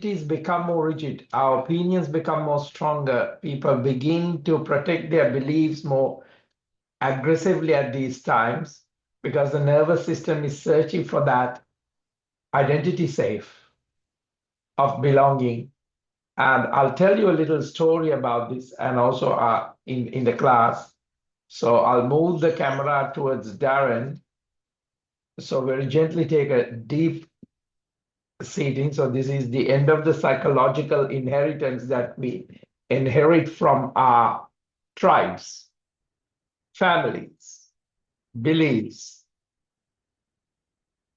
identities become more rigid, our opinions become more stronger, people begin to protect their beliefs more aggressively at these times because the nervous system is searching for that identity safe of belonging. And I'll tell you a little story about this and also in the class. So I'll move the camera towards Darren. So very gently take a deep seating. So this is the end of the psychological inheritance that we inherit from our tribes, families, beliefs.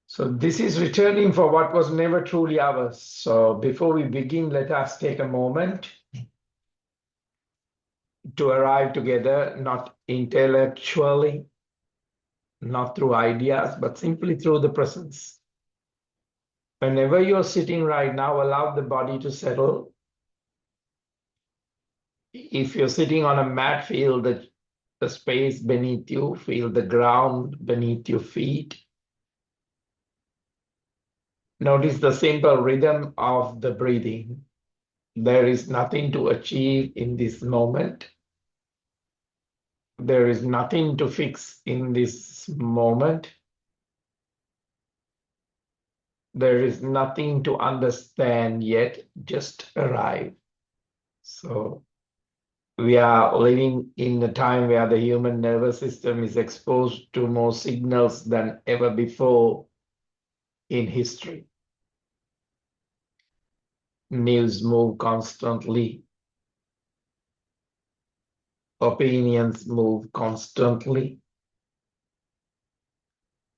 So this is returning for what was never truly ours. So before we begin, let us take a moment to arrive together, not intellectually, not through ideas, but simply through the presence. Whenever you're sitting right now, allow the body to settle. If you're sitting on a mat, feel the space beneath you, feel the ground beneath your feet. Notice the simple rhythm of the breathing. There is nothing to achieve in this moment. There is nothing to fix in this moment. There is nothing to understand yet, just arrive. So we are living in a time where the human nervous system is exposed to more signals than ever before in history. News move constantly. Opinions move constantly.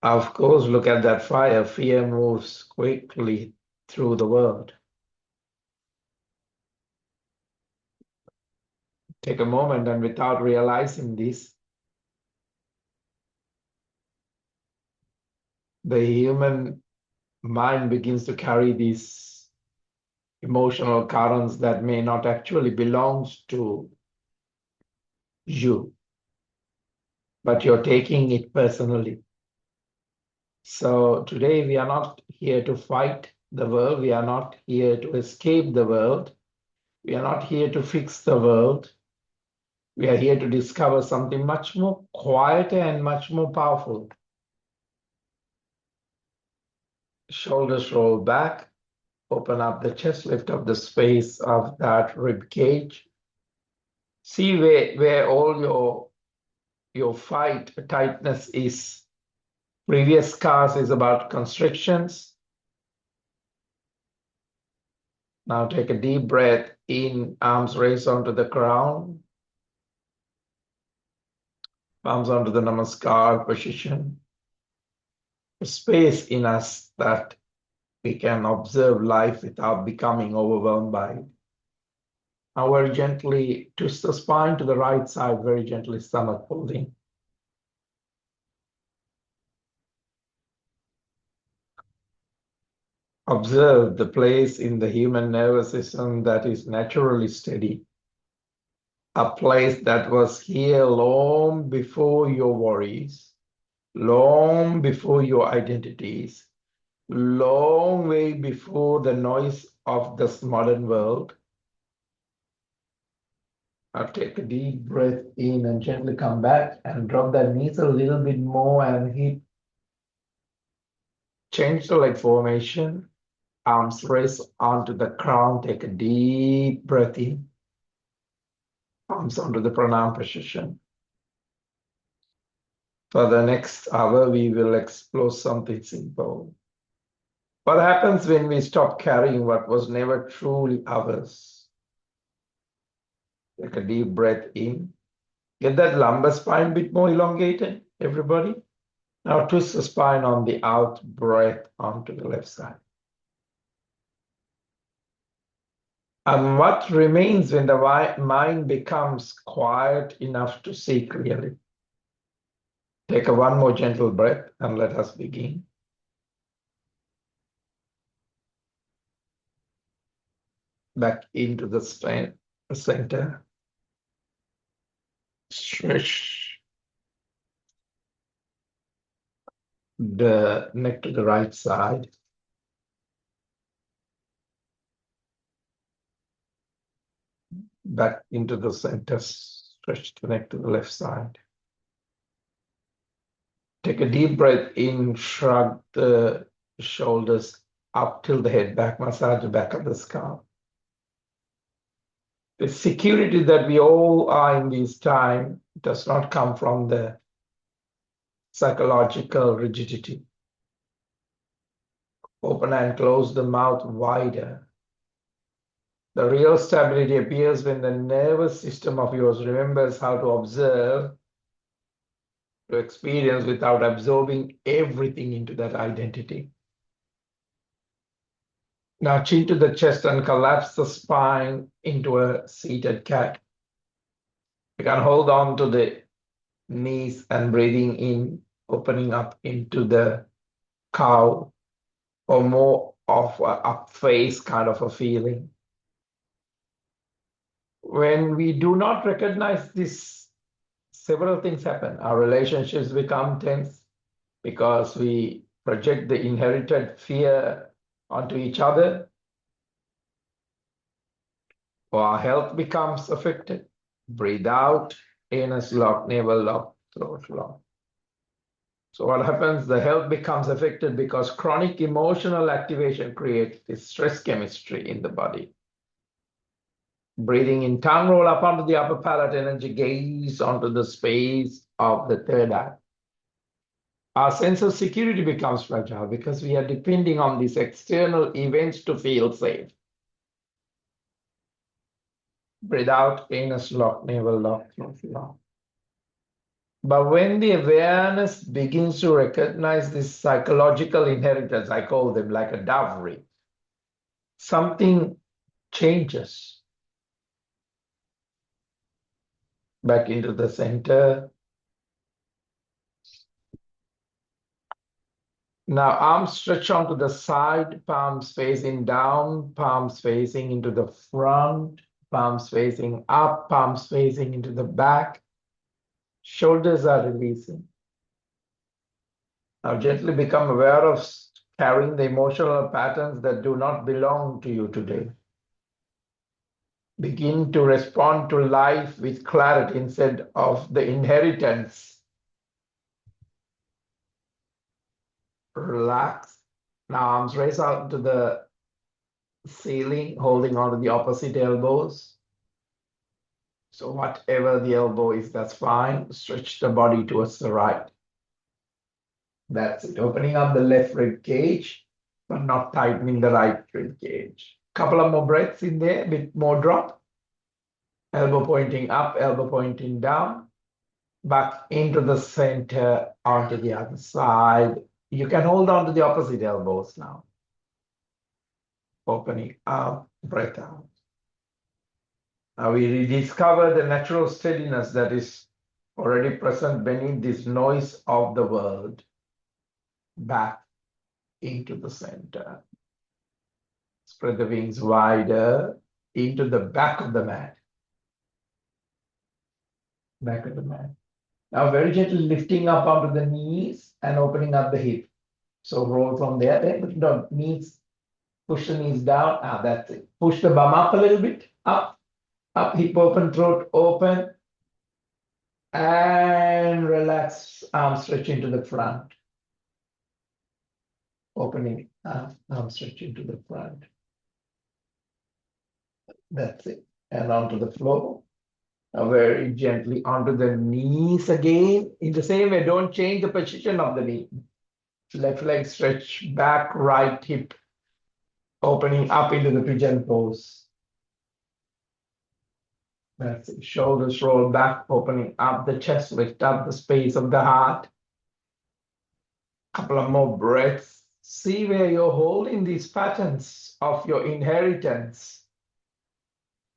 Of course, look at that fire. Fear moves quickly through the world. Take a moment and without realizing this, the human mind begins to carry these emotional currents that may not actually belong to you, but you're taking it personally. So today we are not here to fight the world. We are not here to escape the world. We are not here to fix the world. We are here to discover something much more quieter and much more powerful. Shoulders roll back, open up the chest, lift up the space of that rib cage. See where all your fight tightness is. Previous scars is about constrictions. Now take a deep breath in, arms raised onto the ground. Palms onto the Namaskar position. A space in us that we can observe life without becoming overwhelmed by it. Now very gently twist the spine to the right side, very gently stomach folding. Observe the place in the human nervous system that is naturally steady. A place that was here long before your worries, long before your identities, long way before the noise of this modern world. Now take a deep breath in and gently come back and drop that knees a little bit more and hip. Change the leg formation. Arms raised onto the crown. Take a deep breath in. Arms onto the pranam position. For the next hour, we will explore something simple. What happens when we stop carrying what was never truly ours? Take a deep breath in. Get that lumbar spine a bit more elongated, everybody. Now twist the spine on the out breath onto the left side. And what remains when the mind becomes quiet enough to see clearly? Take one more gentle breath and let us begin. Back into the center. Stretch the neck to the right side. Back into the center, stretch the neck to the left side. Take a deep breath in, shrug the shoulders up till the head, back massage the back of the skull. The security that we all are in this time does not come from the psychological rigidity. Open and close the mouth wider. The real stability appears when the nervous system of yours remembers how to observe, to experience without absorbing everything into that identity. Now chin to the chest and collapse the spine into a seated cat. You can hold on to the knees and breathing in, opening up into the cow, or more of a up face kind of a feeling. When we do not recognize this, several things happen. Our relationships become tense because we project the inherited fear onto each other. Or our health becomes affected. Breathe out, anus lock, navel lock, throat lock. So what happens? The health becomes affected because chronic emotional activation creates this stress chemistry in the body. Breathing in, tongue roll up onto the upper palate, energy gaze onto the space of the third eye. Our sense of security becomes fragile because we are depending on these external events to feel safe. Breathe out, anus lock, navel lock, throat lock. But when the awareness begins to recognize this psychological inheritance, I call them like a dowry, something changes. Back into the center. Now arms stretch onto the side, palms facing down, palms facing into the front, palms facing up, palms facing into the back. Shoulders are releasing. Now gently become aware of carrying the emotional patterns that do not belong to you today. Begin to respond to life with clarity instead of the inheritance. Relax. Now arms raise out to the ceiling, holding on to the opposite elbows. So whatever the elbow is, that's fine. Stretch the body towards the right. That's it. Opening up the left rib cage, but not tightening the right rib cage. Couple of more breaths in there, a bit more drop. Elbow pointing up, elbow pointing down. Back into the center, onto the other side. You can hold on to the opposite elbows now. Opening up, breath out. Now we rediscover the natural steadiness that is already present beneath this noise of the world. Back into the center. Spread the wings wider into the back of the mat. Back of the mat. Now very gently lifting up onto the knees and opening up the hip. So roll from there. Then knees, push the knees down. That's it. Push the bum up a little bit. Up, up, hip open, throat open. And relax, arms stretch into the front. Opening arm stretch into the front. That's it. And onto the floor. Now very gently onto the knees again. In the same way, don't change the position of the knee. Left leg stretch back, right hip opening up into the pigeon pose. That's it. Shoulders roll back, opening up the chest, lift up the space of the heart. Couple of more breaths. See where you're holding these patterns of your inheritance.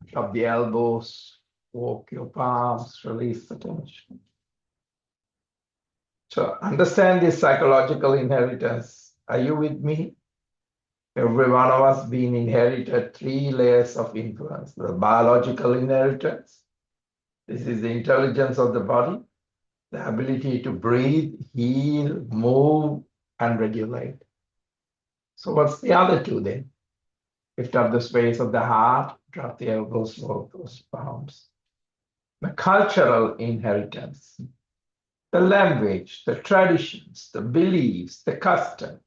Drop the elbows, walk your palms, release the tension. So understand this psychological inheritance. Are you with me? Every one of us being inherited 3 layers of influence. The biological inheritance. This is the intelligence of the body, the ability to breathe, heal, move, and regulate. So what's the other 2 then? Lift up the space of the heart, drop the elbows, fold those palms. The cultural inheritance, the language, the traditions, the beliefs, the custom.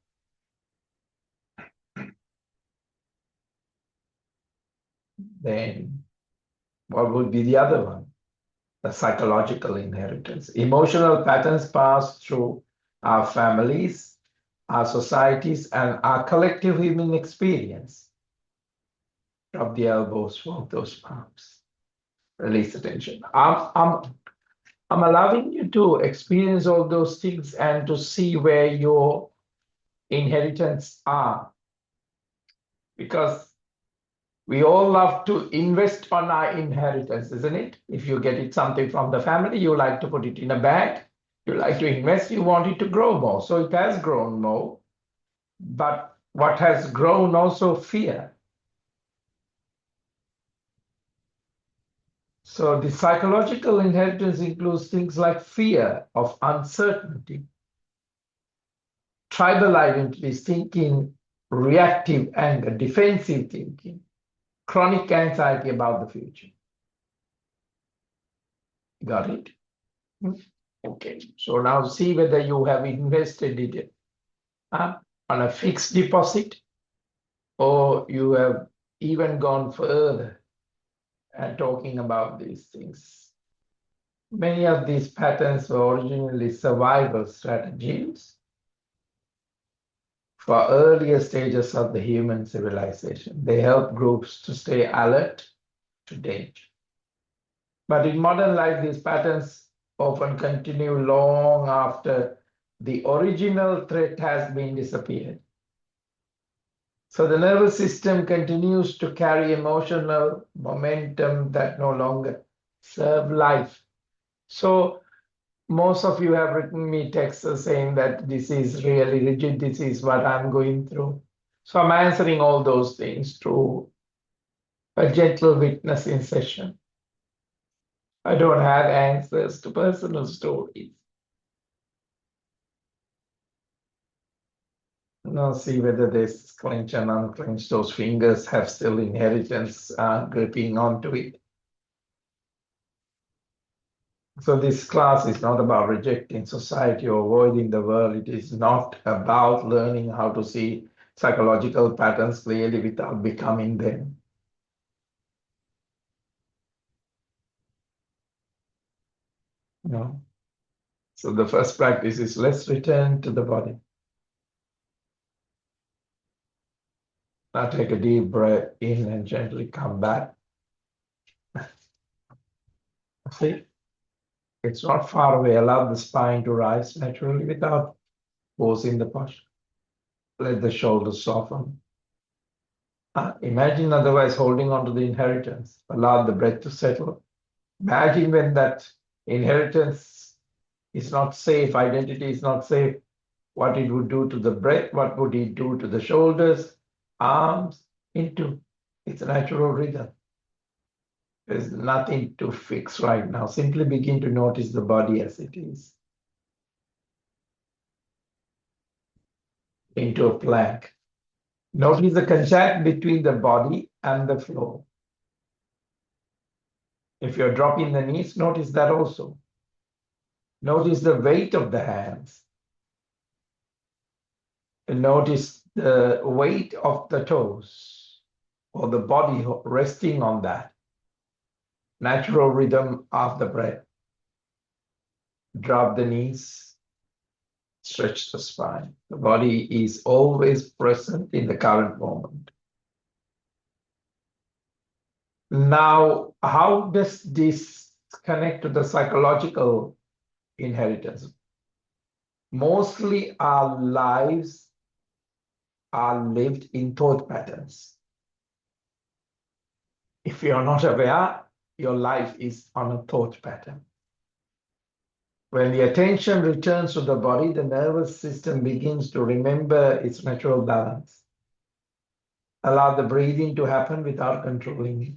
Then what would be the other one? The psychological inheritance. Emotional patterns passed through our families, our societies, and our collective human experience. Drop the elbows, fold those palms. Release the tension. I'm allowing you to experience all those things and to see where your inheritance are. Because we all love to invest on our inheritance, isn't it? If you get it something from the family, you like to put it in a bag, you like to invest, you want it to grow more. So it has grown more. But what has grown also fear. So the psychological inheritance includes things like fear of uncertainty, tribal identities, thinking, reactive anger, defensive thinking, chronic anxiety about the future. Got it? Okay, so now see whether you have invested it on a fixed deposit or you have even gone further and talking about these things. Many of these patterns were originally survival strategies for earlier stages of the human civilization. They help groups to stay alert to danger. But in modern life, these patterns often continue long after the original threat has been disappeared. So the nervous system continues to carry emotional momentum that no longer serve life. So most of you have written me texts saying that this is really rigid, this is what I'm going through. So I'm answering all those things through a gentle witnessing session. I don't have answers to personal stories. Now see whether this clench and unclench those fingers have still inheritance gripping onto it. So this class is not about rejecting society or avoiding the world. It is not about learning how to see psychological patterns clearly without becoming them. No. So the first practice is let's return to the body. Now take a deep breath in and gently come back. See, it's not far away. Allow the spine to rise naturally without forcing the posture. Let the shoulders soften. Imagine otherwise holding on to the inheritance. Allow the breath to settle. Imagine when that inheritance is not safe, identity is not safe, what it would do to the breath, what would it do to the shoulders, arms, into its natural rhythm. There's nothing to fix right now. Simply begin to notice the body as it is. Into a plank. Notice the contact between the body and the floor. If you're dropping the knees, notice that also. Notice the weight of the hands. And notice the weight of the toes or the body resting on that. Natural rhythm of the breath. Drop the knees. Stretch the spine. The body is always present in the current moment. Now, how does this connect to the psychological inheritance? Mostly our lives are lived in thought patterns. If you are not aware, your life is on a thought pattern. When the attention returns to the body, the nervous system begins to remember its natural balance. Allow the breathing to happen without controlling it.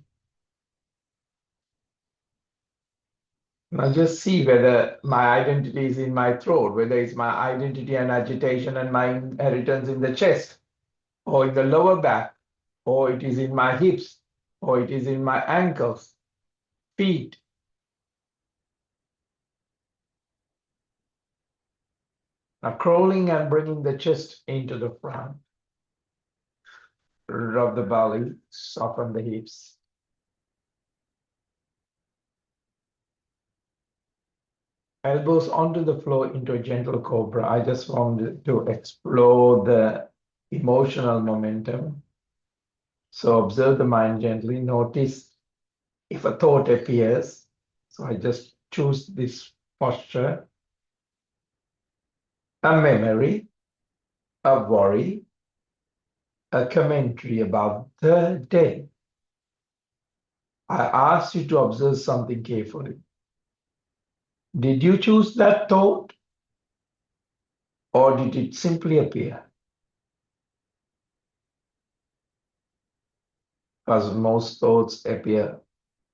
Now just see whether my identity is in my throat, whether it's my identity and agitation and my inheritance in the chest or in the lower back or it is in my hips, or it is in my ankles, feet. Now crawling and bringing the chest into the front. Rub the belly, soften the hips. Elbows onto the floor into a gentle cobra. I just wanted to explore the emotional momentum. So observe the mind gently. Notice if a thought appears. So I just choose this posture. A memory, a worry, a commentary about the day. I ask you to observe something carefully. Did you choose that thought, or did it simply appear? Because most thoughts appear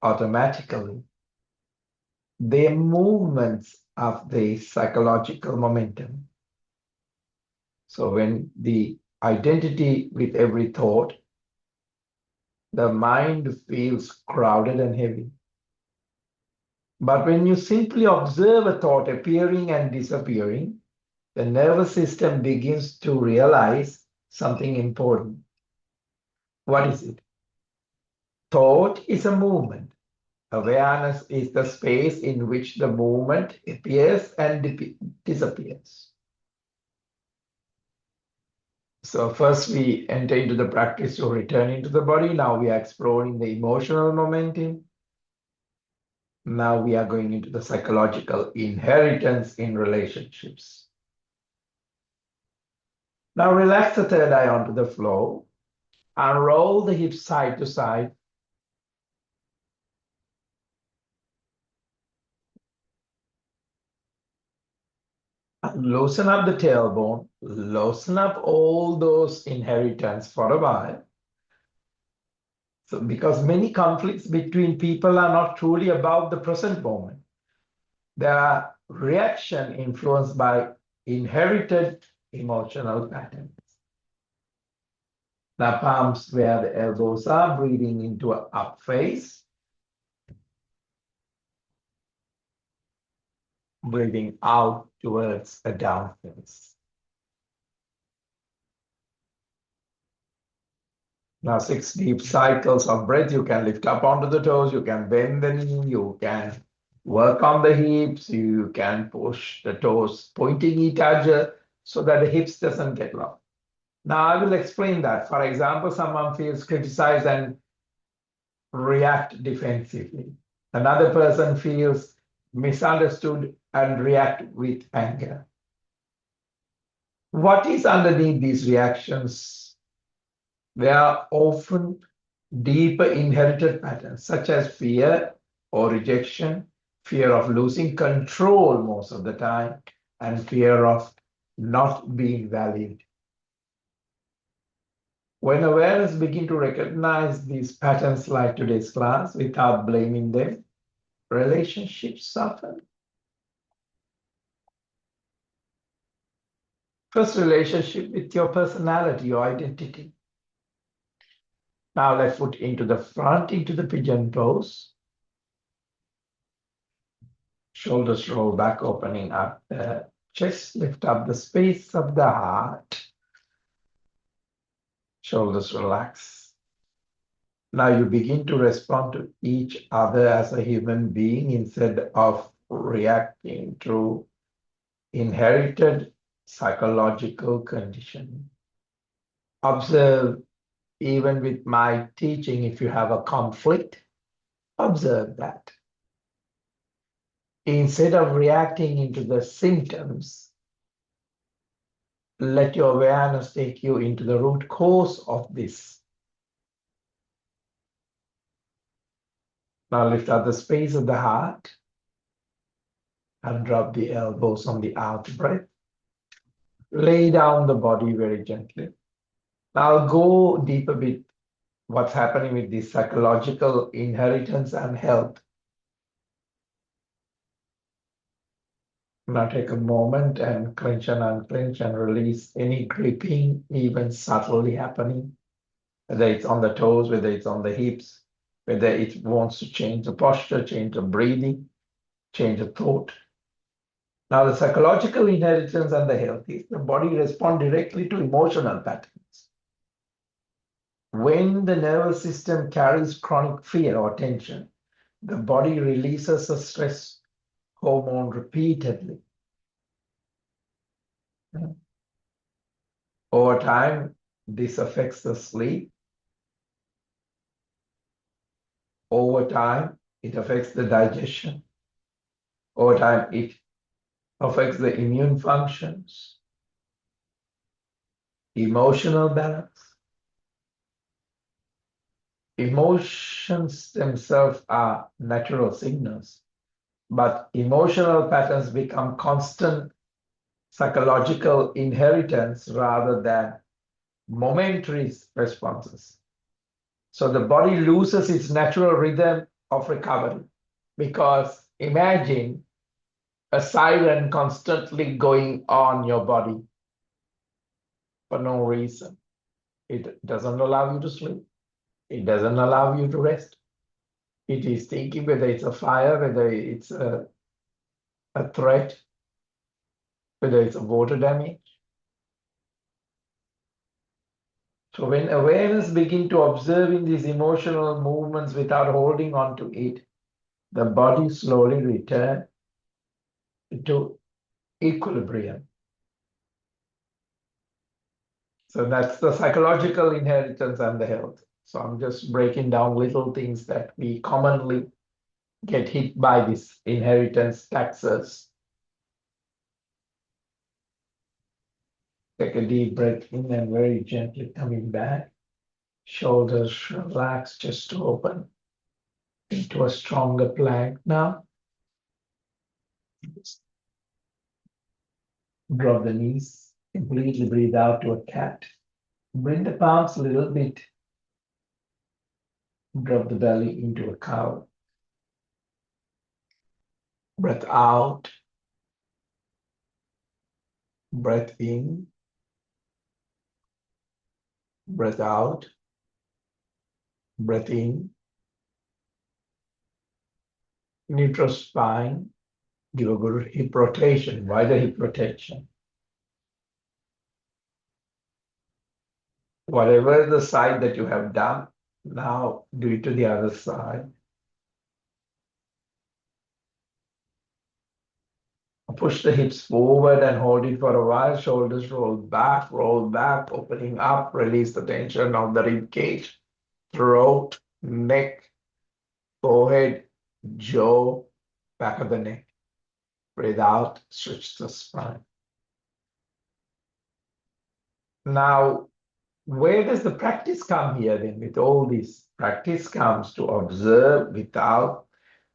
automatically. They're movements of the psychological momentum. So when the identity with every thought, the mind feels crowded and heavy. But when you simply observe a thought appearing and disappearing, the nervous system begins to realize something important. What is it? Thought is a movement. Awareness is the space in which the movement appears and disappears. So first we enter into the practice of returning to the body. Now we are exploring the emotional momentum. Now we are going into the psychological inheritance in relationships. Now relax the third eye onto the floor and roll the hips side to side. And loosen up the tailbone, loosen up all those inheritance for a while. So because many conflicts between people are not truly about the present moment. They are reaction influenced by inherited emotional patterns. Now palms where the elbows are, breathing into an up face. Breathing out towards a down face. Now 6 deep cycles of breath. You can lift up onto the toes, you can bend the knee, you can work on the hips, you can push the toes pointing each other so that the hips doesn't get locked. Now I will explain that. For example, someone feels criticized and react defensively. Another person feels misunderstood and react with anger. What is underneath these reactions? There are often deeper inherited patterns, such as fear or rejection, fear of losing control most of the time, and fear of not being valued. When awareness begins to recognize these patterns like today's class without blaming them, relationships suffer. First, relationship with your personality, your identity. Now left foot into the front, into the pigeon pose. Shoulders roll back, opening up the chest, lift up the space of the heart. Shoulders relax. Now you begin to respond to each other as a human being instead of reacting to inherited psychological conditioning. Observe, even with my teaching, if you have a conflict, observe that. Instead of reacting into the symptoms, let your awareness take you into the root cause of this. Now lift up the space of the heart and drop the elbows on the out breath. Lay down the body very gently. Now I'll go deeper with what's happening with the psychological inheritance and health. Now take a moment and clench and unclench and release any gripping, even subtly happening. whether it's on the toes, whether it's on the hips, whether it wants to change the posture, change the breathing, change the thought. Now, the psychological inheritance and the health is the body respond directly to emotional patterns. When the nervous system carries chronic fear or tension, the body releases a stress hormone repeatedly. Over time, this affects the sleep. Over time, it affects the digestion. Over time, it affects the immune functions, emotional balance. Emotions themselves are natural signals, but emotional patterns become constant psychological inheritance rather than momentary responses. So the body loses its natural rhythm of recovery, because imagine a siren constantly going on your body for no reason. It doesn't allow you to sleep. It doesn't allow you to rest. It is thinking whether it's a fire, whether it's a threat, whether it's a water damage. So when awareness begins to observing these emotional movements without holding on to it, the body slowly returns to equilibrium. So that's the psychological inheritance and the health. So I'm just breaking down little things that we commonly get hit by this inheritance taxes. Take a deep breath in and very gently coming back. Shoulders relax, chest open into a stronger plank now. Drop the knees, completely breathe out to a cat. Bring the palms a little bit. Drop the belly into a cow. Breath out. Breath in. Breath out. Breath in. Neutral spine. Give a good hip rotation, wider hip rotation. Whatever the side that you have done, now do it to the other side. Push the hips forward and hold it for a while. Shoulders roll back, opening up. Release the tension of the rib cage, throat, neck, forehead, jaw, back of the neck. Breathe out, stretch the spine. Now, where does the practice come here then? With all this, practice comes to observe without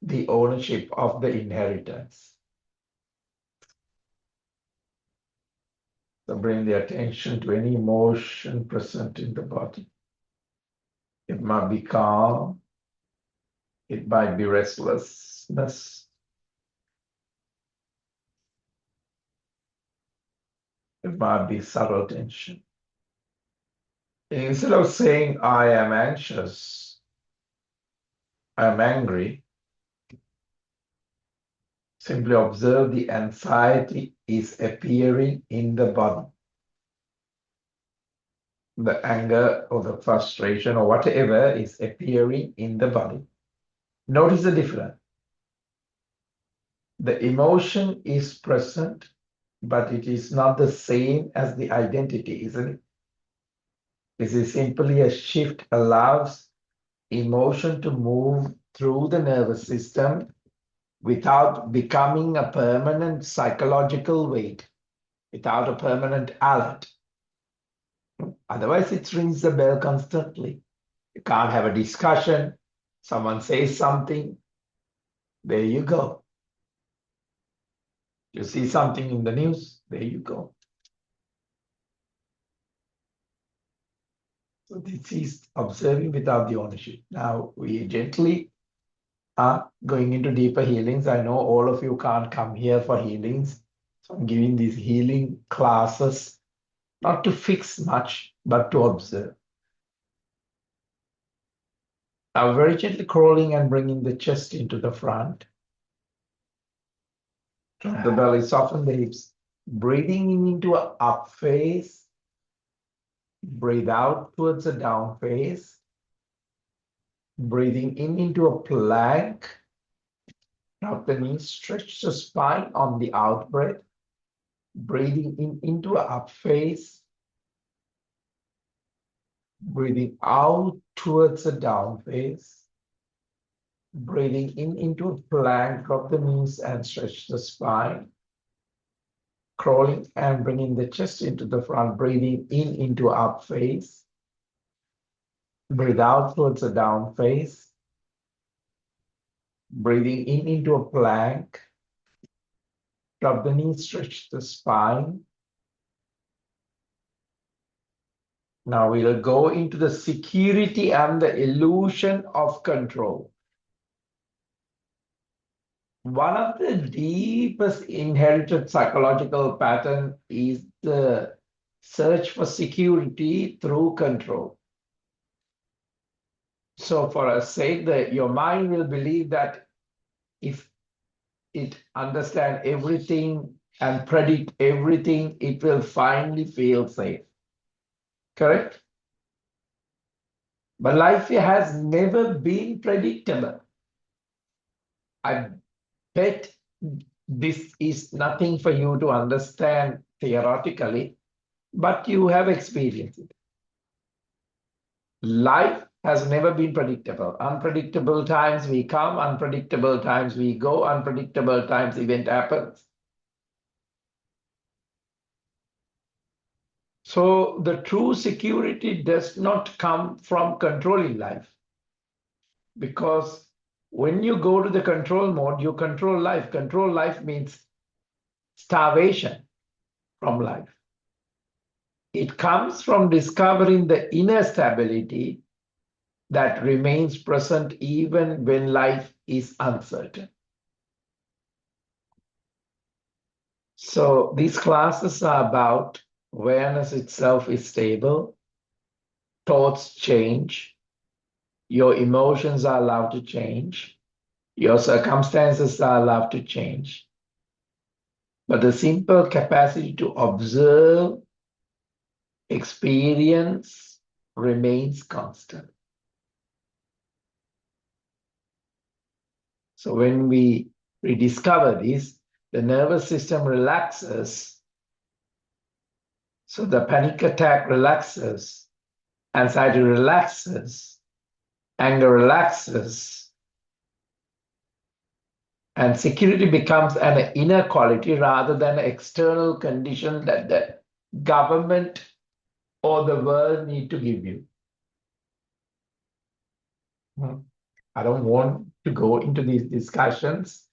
the ownership of the inheritance. So bring the attention to any emotion present in the body. It might be calm. It might be restlessness. It might be subtle tension. Instead of saying, I am anxious, I am angry, simply observe the anxiety is appearing in the body. The anger or the frustration or whatever is appearing in the body. Notice the difference. The emotion is present, but it is not the same as the identity, isn't it? This is simply a shift allows emotion to move through the nervous system without becoming a permanent psychological weight, without a permanent alert. Otherwise, it rings the bell constantly. You can't have a discussion. Someone says something. There you go. You see something in the news. There you go. So this is observing without the ownership. Now we gently are going into deeper healings. I know all of you can't come here for healings. So I'm giving these healing classes, not to fix much, but to observe. Now very gently crawling and bringing the chest into the front. Drop the belly, soften the hips. Breathing in into an up phase. Breathe out towards a down phase. Breathing in into a plank. Drop the knees, stretch the spine on the out breath. Breathing in into an up phase. Breathing out towards a down phase. Breathing in into a plank, drop the knees and stretch the spine. Crawling and bringing the chest into the front, breathing in into up phase. Breathe out towards a down phase. Breathing in into a plank. Drop the knees, stretch the spine. Now we'll go into the security and the illusion of control. One of the deepest inherited psychological pattern is the search for security through control. So for a sake that your mind will believe that if it understands everything and predict everything, it will finally feel safe. Correct? But life has never been predictable. I bet this is nothing for you to understand theoretically, but you have experienced it. Life has never been predictable. Unpredictable times we come, unpredictable times we go, unpredictable times event happens. So the true security does not come from controlling life. Because when you go to the control mode, you control life. Control life means starvation from life. It comes from discovering the inner stability that remains present even when life is uncertain. So these classes are about awareness itself is stable, thoughts change, your emotions are allowed to change, your circumstances are allowed to change. But the simple capacity to observe, experience remains constant. So when we rediscover this, the nervous system relaxes. So the panic attack relaxes, anxiety relaxes, anger relaxes, and security becomes an inner quality rather than an external condition that the government or the world need to give you. I don't want to go into these discussions,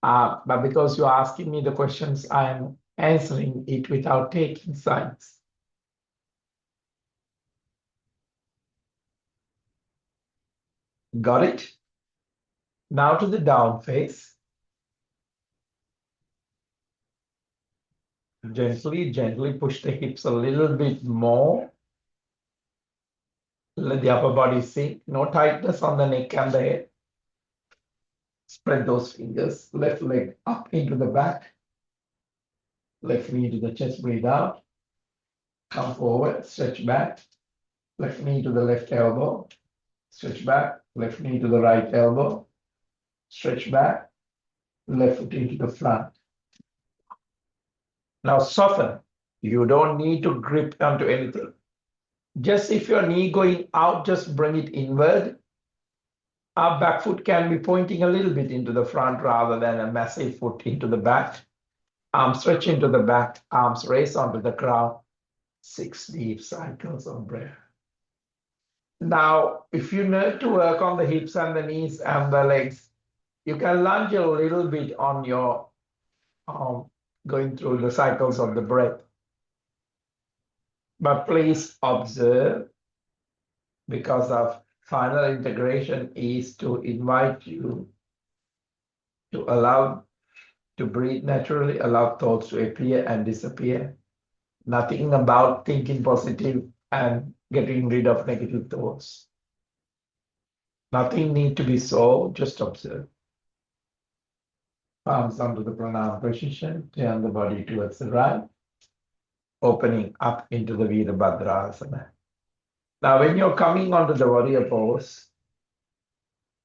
but because you're asking me the questions, I'm answering it without taking sides. Got it? Now to the down phase. Gently push the hips a little bit more. Let the upper body sink. No tightness on the neck and the head. Spread those fingers. Left leg up into the back. Left knee to the chest. Breathe out. Come forward. Stretch back. Left knee to the left elbow. Stretch back. Left knee to the right elbow. Stretch back. Left foot into the front. Now soften. You don't need to grip onto anything. Just if your knee going out, just bring it inward. Our back foot can be pointing a little bit into the front rather than a massive foot into the back. Arms stretch into the back, arms raise onto the ground. 6 deep cycles of breath. Now, if you need to work on the hips and the knees and the legs, you can lunge a little bit on your going through the cycles of the breath. But please observe, because of final integration is to invite you to allow to breathe naturally, allow thoughts to appear and disappear. Nothing about thinking positive and getting rid of negative thoughts. Nothing need to be solved, just observe. Palms under the pranam position, turn the body towards the right, opening up into the Virabhadrasana. Now, when you're coming onto the warrior pose,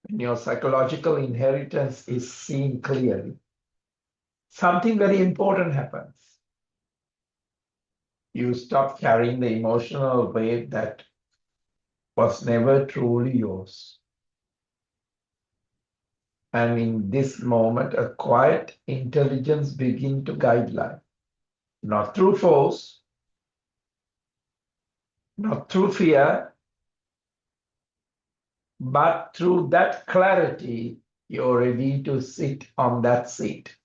when your psychological inheritance is seen clearly, something very important happens. You stop carrying the emotional weight that was never truly yours. And in this moment, a quiet intelligence begins to guide life, not through force, not through fear, but through that clarity, you're ready to sit on that seat.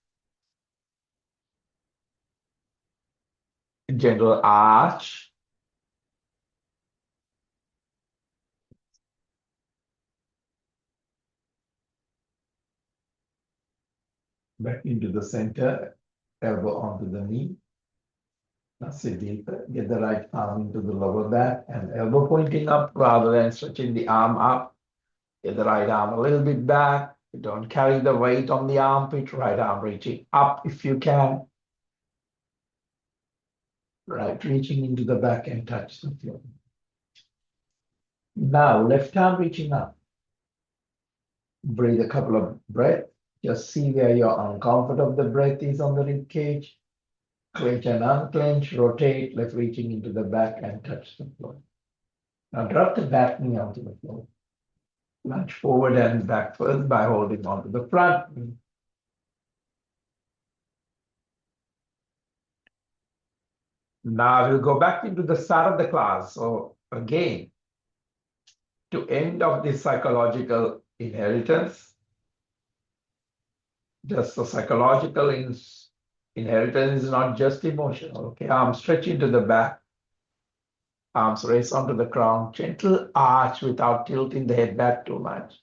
Gentle arch. Back into the center, elbow onto the knee. Now sit deeper. Get the right arm into the lower back and elbow pointing up rather than stretching the arm up. Get the right arm a little bit back. Don't carry the weight on the armpit. Right arm reaching up if you can. Right, reaching into the back and touch the floor. Now, left arm reaching up. Breathe a couple of breaths. Just see where your uncomfort of the breath is on the rib cage. Clench and unclench, rotate, left reaching into the back and touch the floor. Now drop the back knee onto the floor. Lunge forward and back first by holding onto the front knee. Now we'll go back into the start of the class. So again, to end of this psychological inheritance, just the psychological inheritance is not just emotional. Okay, arms stretch into the back, arms raise onto the crown, gentle arch without tilting the head back too much.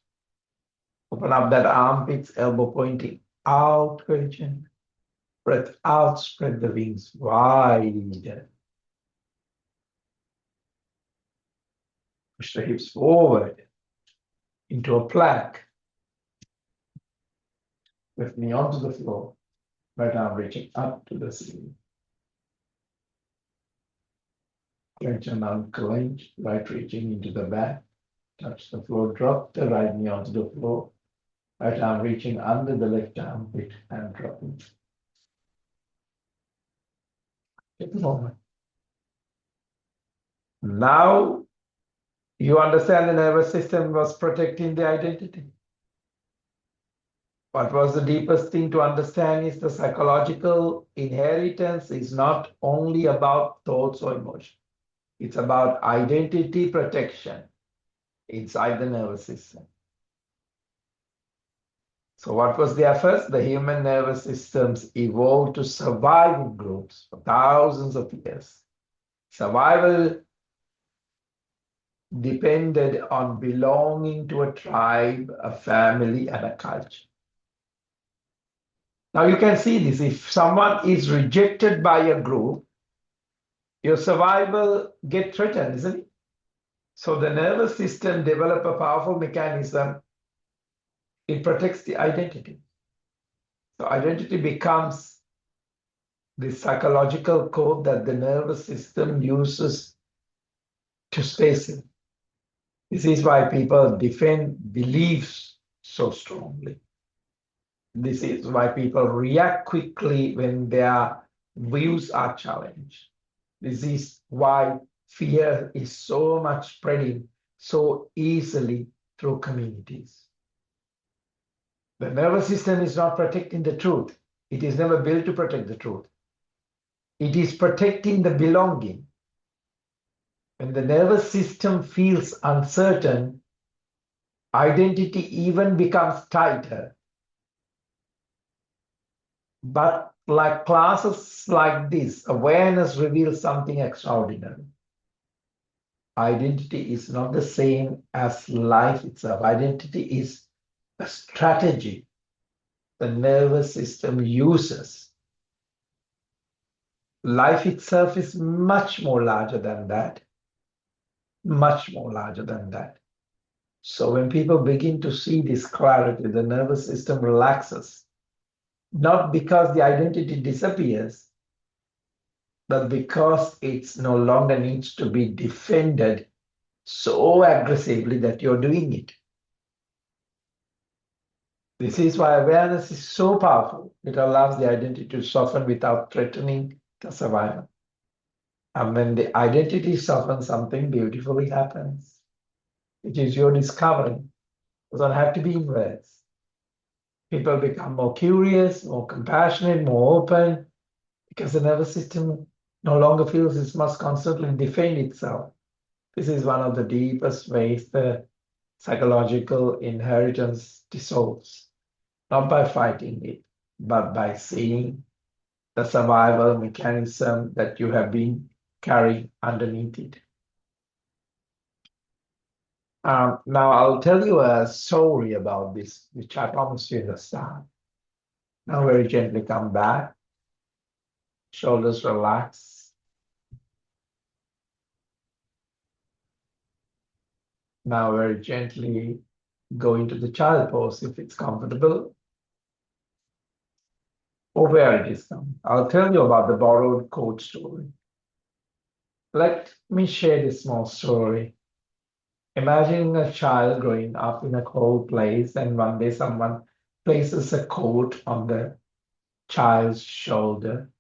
Open up that armpits, elbow pointing out, very gentle. Breath out, spread the wings wide. Push the hips forward into a plank. Left knee onto the floor. Right arm reaching up to the ceiling. Clench and unclench, right reaching into the back. Touch the floor, drop the right knee onto the floor. Right arm reaching under the left armpit and dropping. Take a moment. Now you understand the nervous system was protecting the identity. What was the deepest thing to understand is the psychological inheritance is not only about thoughts or emotions. It's about identity protection inside the nervous system. So what was there first? The human nervous systems evolved to survive in groups for thousands of years. Survival depended on belonging to a tribe, a family, and a culture. Now you can see this. If someone is rejected by a group, your survival gets threatened, isn't it? So the nervous system develops a powerful mechanism. It protects the identity. So identity becomes the psychological code that the nervous system uses to stay safe. This is why people defend beliefs so strongly. This is why people react quickly when their views are challenged. This is why fear is so much spreading so easily through communities. The nervous system is not protecting the truth. It is never built to protect the truth. It is protecting the belonging. When the nervous system feels uncertain, identity even becomes tighter. But like classes like this, awareness reveals something extraordinary. Identity is not the same as life itself. Identity is a strategy the nervous system uses. Life itself is much more larger than that. Much more larger than that. So when people begin to see this clarity, the nervous system relaxes, not because the identity disappears, but because it's no longer needs to be defended so aggressively that you're doing it. This is why awareness is so powerful. It allows the identity to soften without threatening the survival. And when the identity softens, something beautifully happens. It is your discovery. It doesn't have to be in words. People become more curious, more compassionate, more open, because the nervous system no longer feels it must constantly defend itself. This is one of the deepest ways the psychological inheritance dissolves, not by fighting it, but by seeing the survival mechanism that you have been carrying underneath it. Now I'll tell you a story about this, which I promised you at the start. Now very gently come back, shoulders relax. Now very gently go into the child pose if it's comfortable, or where it is coming. I'll tell you about the borrowed coat story. Let me share this small story. Imagine a child growing up in a cold place, and one day someone places a coat on the child's shoulder.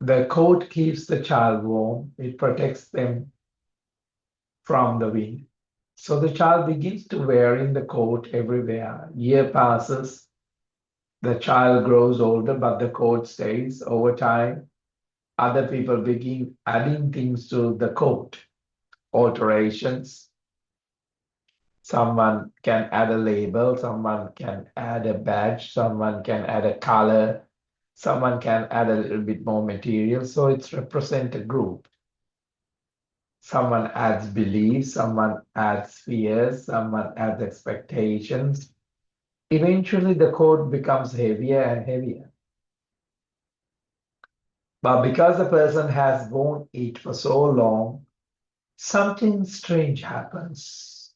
The coat keeps the child warm, it protects them from the wind. So the child begins to wearing the coat everywhere. Year passes, the child grows older, but the coat stays. Over time, other people begin adding things to the coat, alterations. Someone can add a label, someone can add a badge, someone can add a color, someone can add a little bit more material. So it's represent a group. Someone adds beliefs, someone adds fears, someone adds expectations. Eventually, the coat becomes heavier and heavier. But because the person has worn it for so long, something strange happens.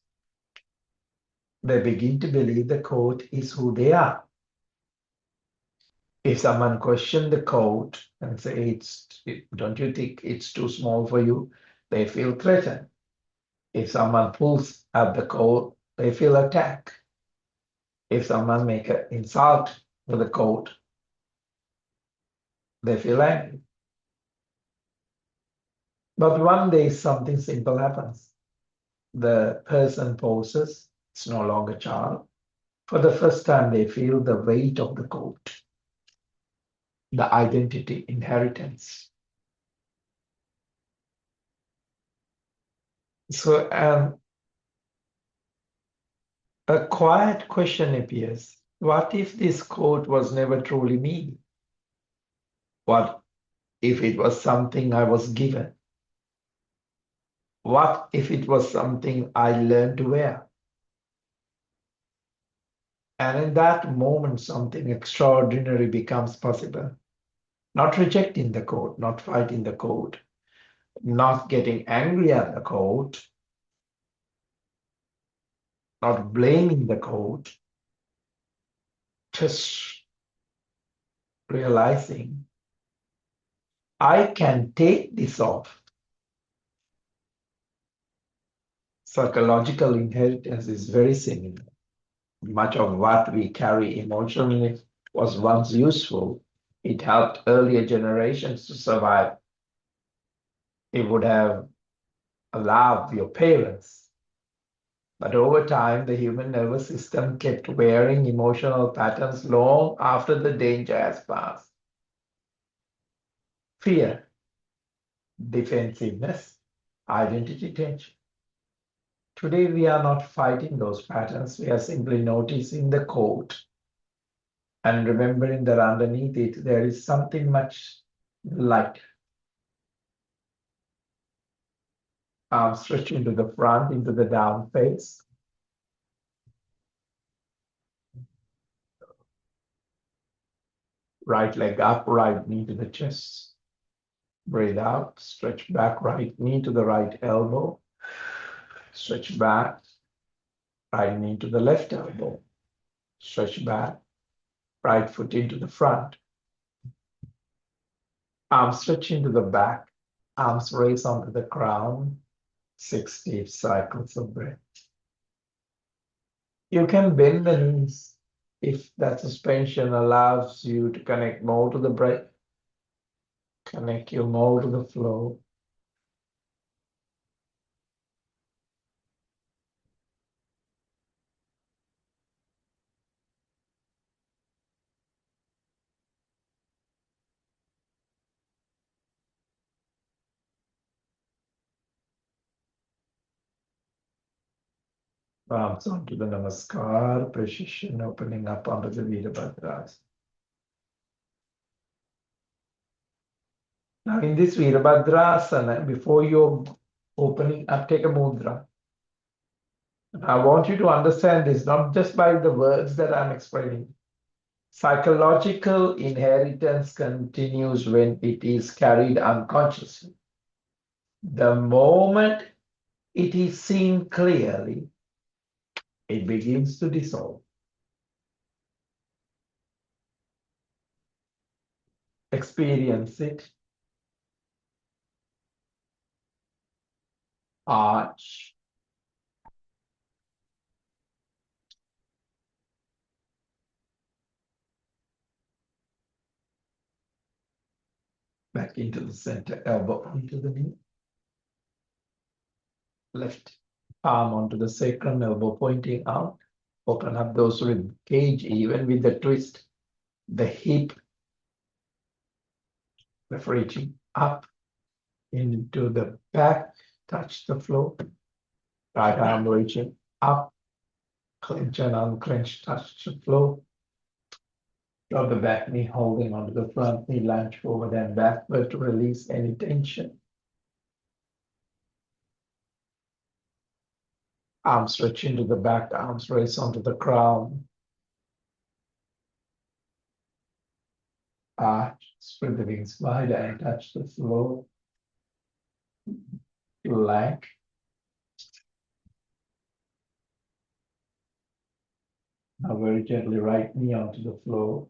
They begin to believe the coat is who they are. If someone questions the coat and say, don't you think it's too small for you? They feel threatened. If someone pulls at the coat, they feel attacked. If someone make an insult to the coat, they feel angry. But one day something simple happens. The person poses, it's no longer child. For the first time, they feel the weight of the coat, the identity, inheritance. So a quiet question appears. What if this coat was never truly me? What if it was something I was given? What if it was something I learned to wear? And in that moment, something extraordinary becomes possible. Not rejecting the code, not fighting the code, not getting angry at the code, not blaming the code, just realizing I can take this off. Psychological inheritance is very similar. Much of what we carry emotionally was once useful. It helped earlier generations to survive. It would have allowed your parents. But over time, the human nervous system kept wearing emotional patterns long after the danger has passed. Fear, defensiveness, identity tension. Today, we are not fighting those patterns. We are simply noticing the code and remembering that underneath it, there is something much lighter. Arms stretch into the front, into the down face. Right leg up, right knee to the chest. Breathe out, stretch back, right knee to the right elbow. Stretch back, Right knee to the left elbow. Stretch back. Right foot into the front. Arms stretch into the back. Arms raise onto the crown. 6 deep cycles of breath. You can bend the knees if that suspension allows you to connect more to the breath. Connect you more to the flow. Arms onto the Namaskar position, opening up onto the Virabhadrasana. Now in this Virabhadrasana, before you're opening up, take a mudra. I want you to understand this, not just by the words that I'm explaining. Psychological inheritance continues when it is carried unconsciously. The moment it is seen clearly, it begins to dissolve. Experience it. Arch. Back into the center, elbow into the knee. Left arm onto the sacrum, elbow pointing out. Open up those rib cage, even with the twist. The hip, left reaching up into the back, touch the floor. Right arm reaching up, clench and unclench, touch the floor. Drop the back knee, holding onto the front knee, lunge forward and backward to release any tension. Arms stretch into the back, arms raise onto the crown. Arch, spread the wings wide and touch the floor. Leg. Now very gently, right knee onto the floor.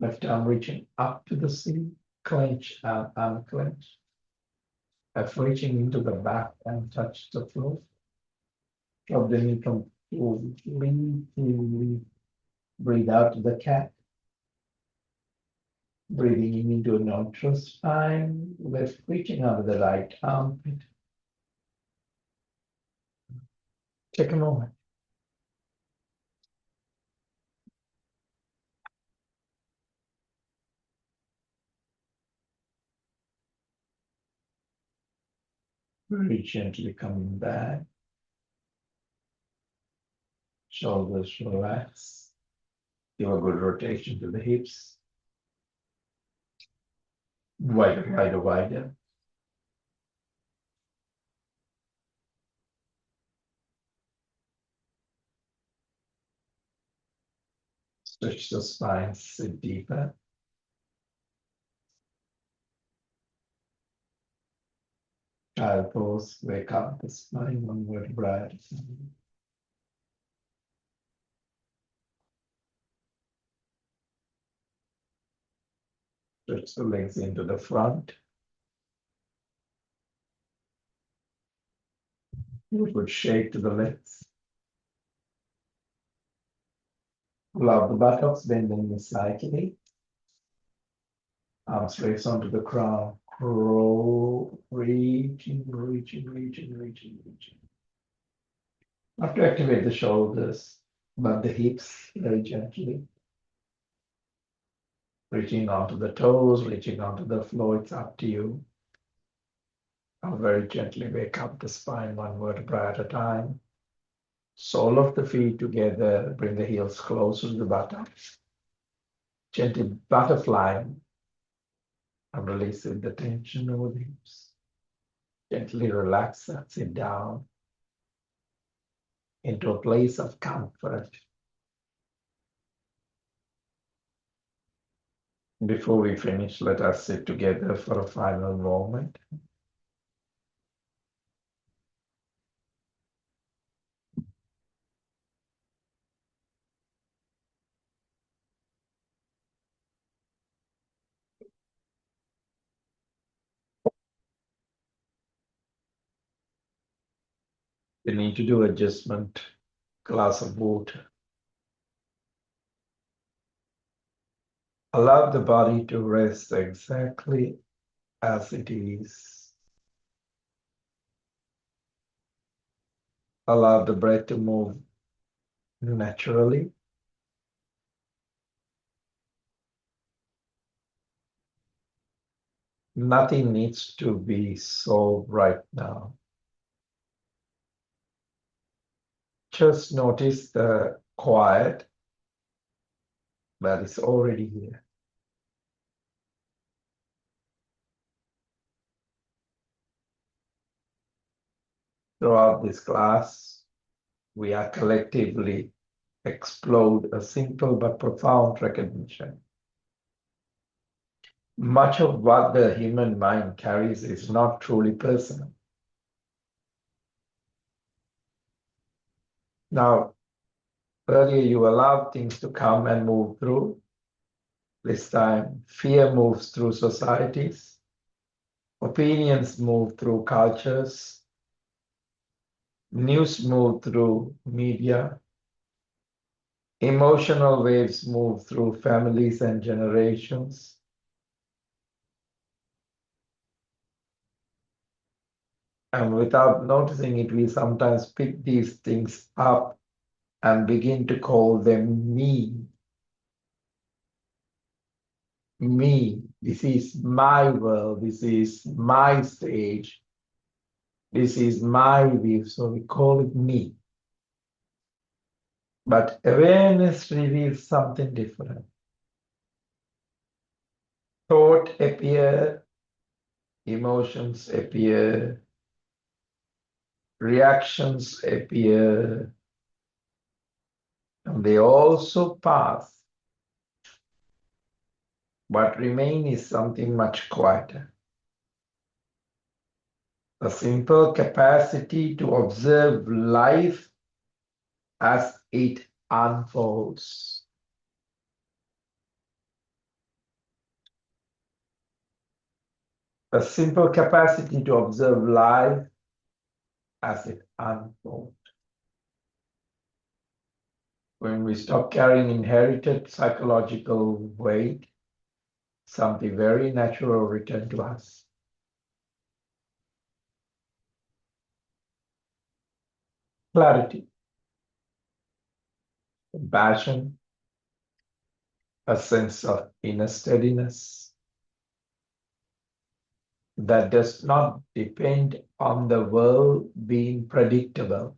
Left arm reaching up to the seat, clench and unclench. Left reaching into the back and touch the floor. Drop the knee completely. Breathe out to the cat. Breathing in into a neutral spine. Left reaching under the right armpit. Take a moment. Very gently coming back. Shoulders relax. Give a good rotation to the hips. Wider, wider, wider. Stretch the spine, sit deeper. Child pose, wake up the spine, one vertebra at a time. Stretch the legs into the front. Good shake to the legs. Pull out the buttocks, bending the slightly. Arms raise onto the crown. Roll, reaching. Not to activate the shoulders, but the hips very gently. Reaching onto the toes, reaching onto the floor, it's up to you. I'll very gently wake up the spine, one vertebra at a time. Sole of the feet together, bring the heels closer to the buttocks. Gently butterfly and releasing the tension over the hips. Gently relax and sit down into a place of comfort. Before we finish, let us sit together for a final moment. You need to do adjustment. Glass of water. Allow the body to rest exactly as it is. Allow the breath to move naturally. Nothing needs to be solved right now. Just notice the quiet that is already here. Throughout this class, we are collectively explode a simple but profound recognition. Much of what the human mind carries is not truly personal. Now, earlier you allowed things to come and move through. This time, fear moves through societies, opinions move through cultures, news move through media, emotional waves move through families and generations. And without noticing it, we sometimes pick these things up and begin to call them me. Me. This is my world. This is my stage. This is my view. So we call it me. But awareness reveals something different. Thought appear, emotions appear, reactions appear, and they also pass. What remain is something much quieter. A simple capacity to observe life as it unfolds. A simple capacity to observe life as it unfolds. When we stop carrying inherited psychological weight, something very natural return to us. Clarity, compassion, a sense of inner steadiness that does not depend on the world being predictable.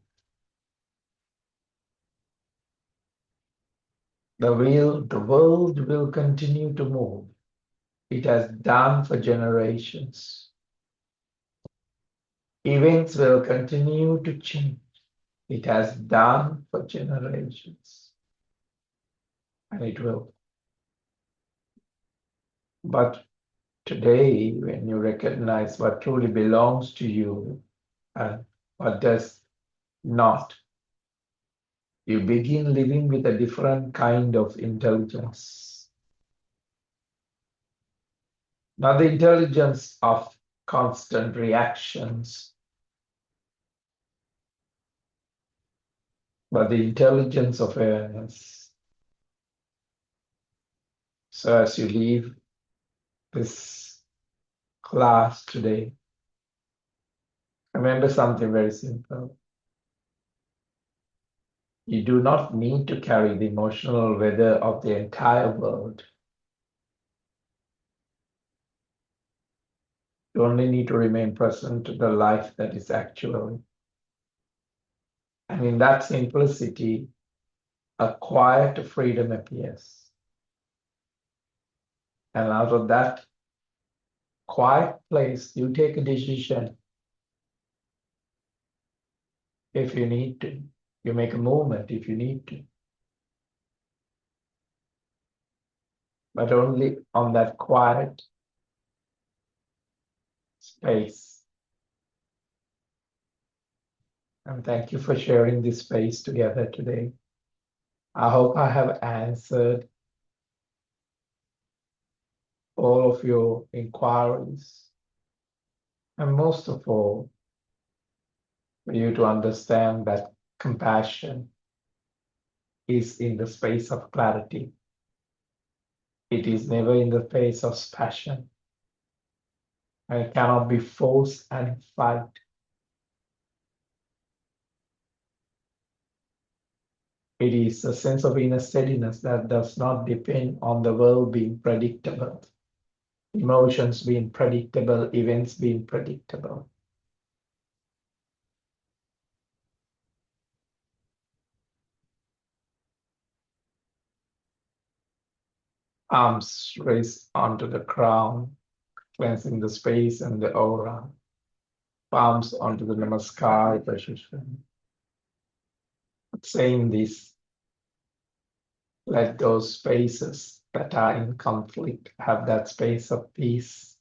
The world will continue to move. It has done for generations. Events will continue to change. It has done for generations. And it will. But today, when you recognize what truly belongs to you and what does not, you begin living with a different kind of intelligence. Not the intelligence of constant reactions, but the intelligence of awareness. So as you leave this class today, remember something very simple. You do not need to carry the emotional weather of the entire world. You only need to remain present to the life that is actual. And in that simplicity, a quiet freedom appears. And out of that quiet place, you take a decision. If you need to, you make a movement if you need to. But only on that quiet space. And thank you for sharing this space together today. I hope I have answered all of your inquiries. And most of all, for you to understand that compassion is in the space of clarity. It is never in the face of passion. And it cannot be forced and fight. It is a sense of inner steadiness that does not depend on the world being predictable, emotions being predictable, events being predictable. Arms raised onto the crown, cleansing the space and the aura. Palms onto the Namaskar position. Saying this, let those spaces that are in conflict have that space of peace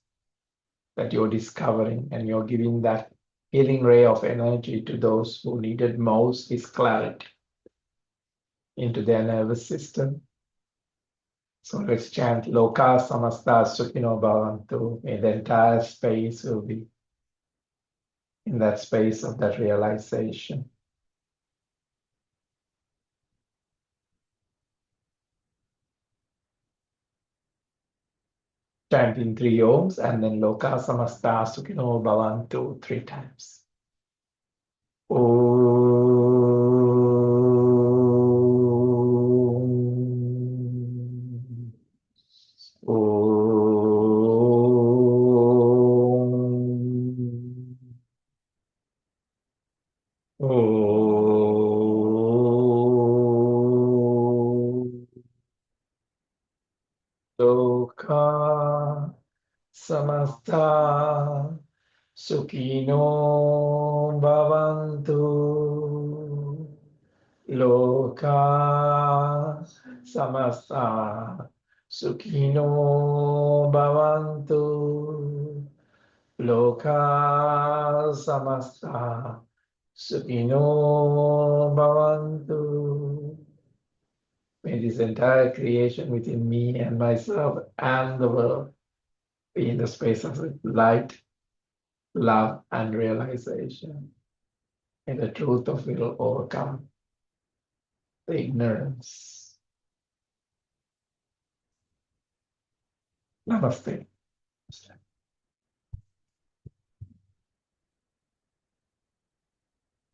that you're discovering, and you're giving that healing ray of energy to those who needed most is clarity into their nervous system. So let's chant Loka Samasta Sukhino Bhavantu. May the entire space will be in that space of that realization. Chanting 3 ohms and then Loka Samasta Sukhino Bhavantu 3 times. Loka Samasta Sukhino Bhavantu. Loka Samasta Sukhino Bhavantu. Loka Samasta Sukhino Bhavantu. May this entire creation within me and myself and the world be in the space of light, love, and realization. May the truth of it will overcome the ignorance. Namaste.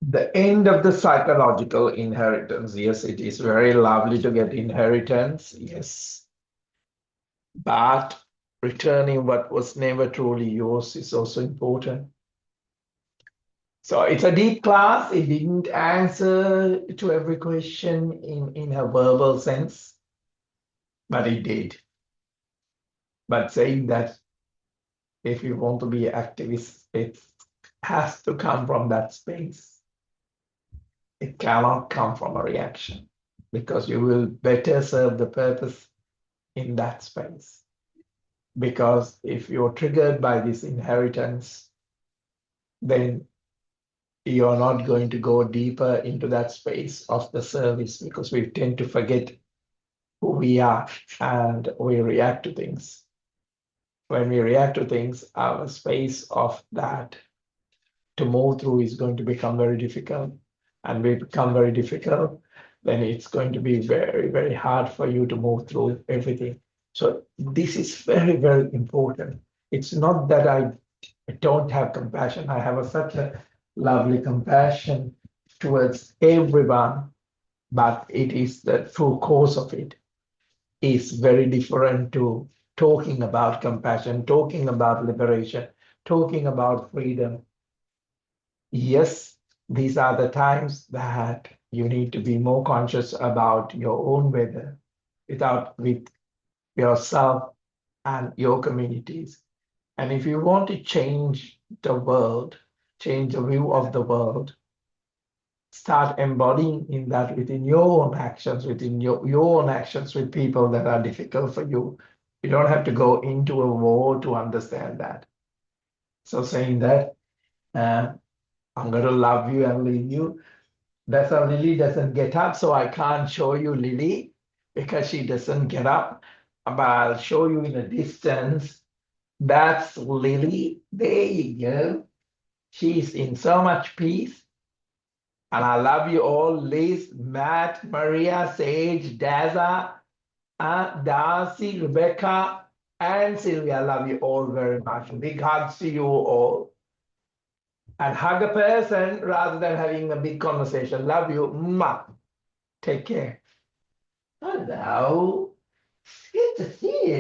The end of the psychological inheritance. Yes, it is very lovely to get inheritance. Yes. But returning what was never truly yours is also important. So it's a deep class. It didn't answer to every question in a verbal sense, but it did. But saying that if you want to be an activist, it has to come from that space. It cannot come from a reaction, because you will better serve the purpose in that space. Because if you're triggered by this inheritance, then you're not going to go deeper into that space of the service, because we tend to forget who we are and we react to things. When we react to things, our space of that to move through is going to become very difficult. And we become very difficult, then it's going to be very, very hard for you to move through everything. So this is very, very important. It's not that I don't have compassion. I have such a lovely compassion towards everyone, but it is the true cause of it is very different to talking about compassion, talking about liberation, talking about freedom. Yes, these are the times that you need to be more conscious about your own weather with yourself and your communities. And if you want to change the world, change the view of the world, start embodying in that within your own actions, within your own actions with people that are difficult for you. You don't have to go into a war to understand that. So saying that, I'm going to love you and leave you. That's how Lily doesn't get up, so I can't show you Lily because she doesn't get up. But I'll show you in a distance. That's Lily. There you go. She's in so much peace. And I love you all, Liz, Matt, Maria, Sage, Daza, Darcy, Rebecca, and Sylvia. I love you all very much. Big hugs to you all. And hug a person rather than having a big conversation. Love you. Mwah. Take care. Hello. It's good to see you.